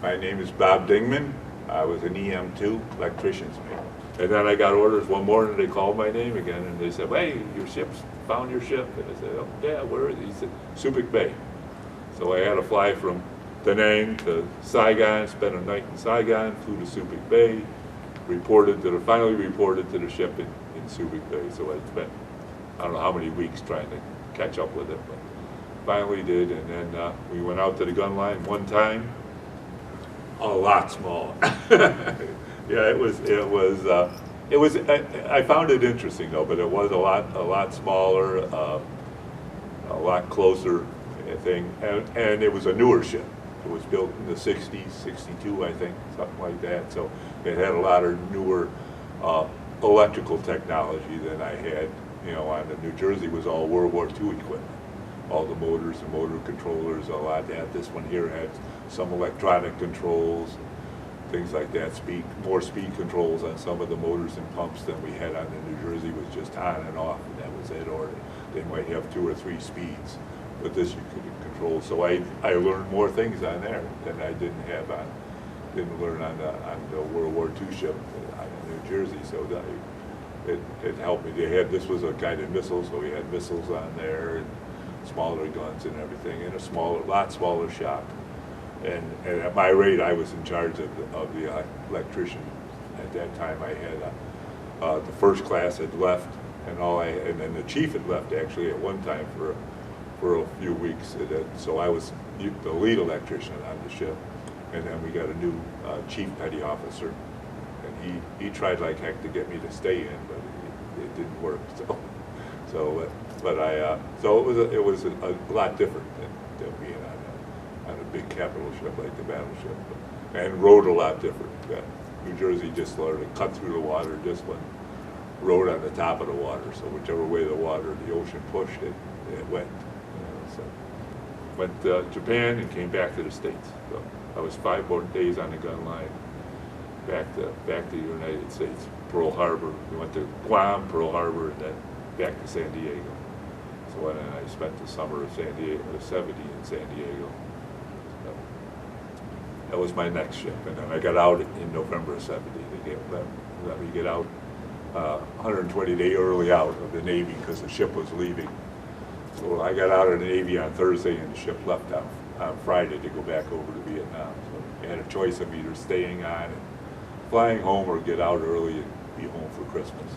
My name is Bob Dingman. I was an EM2 electrician's mate. And then I got orders one morning, they called my name again, and they said, hey, your ship's found your ship. And I said, oh, yeah, where is it? He said, Subic Bay. So I had to fly from Da Nang to Saigon, spent a night in Saigon, flew to Subic Bay, finally reported to the ship in Subic Bay. So I spent, I don't know how many weeks trying to catch up with it, but finally did. And then we went out to the gun line one time, a lot smaller. Yeah, it was. I found it interesting though, but it was a lot smaller, a lot closer thing, and it was a newer ship. It was built in the '60s, '62, I think, something like that. So it had a lot of newer electrical technology than I had. You know, on the New Jersey was all World War II equipment, all the motors and motor controllers, a lot of that. This one here had some electronic controls, things like that, more speed controls on some of the motors and pumps than we had on the New Jersey. Was just on and off, and that was it, or they might have 2 or 3 speeds, but this you could control. So I learned more things on there than I didn't learn on the World War II ship on the New Jersey. So it helped me. This was a guided missile, so we had missiles on there, and smaller guns and everything, and a lot smaller shop. And at my rate, I was in charge of the electrician. At that time, I had the first class had left, and then the chief had left actually at one time for a few weeks. So I was the lead electrician on the ship, and then we got a new chief petty officer, and he tried like heck to get me to stay in, but it didn't work. So it was a lot different than being on a big capital ship like the battleship, and rode a lot different. New Jersey just learned to cut through the water, just rode on the top of the water. So whichever way the ocean pushed it, it went. So went to Japan and came back to the States. So I was 5 more days on the gun line, back to the United States. Pearl Harbor. We went to Guam, Pearl Harbor, and then back to San Diego. So then I spent the summer of '70 in San Diego. That was my next ship, and then I got out in November of '70. They let me get out 120 days early out of the Navy because the ship was leaving. So I got out of the Navy on Thursday, and the ship left on Friday to go back over to Vietnam. So I had a choice of either staying on and flying home or get out early and be home for Christmas.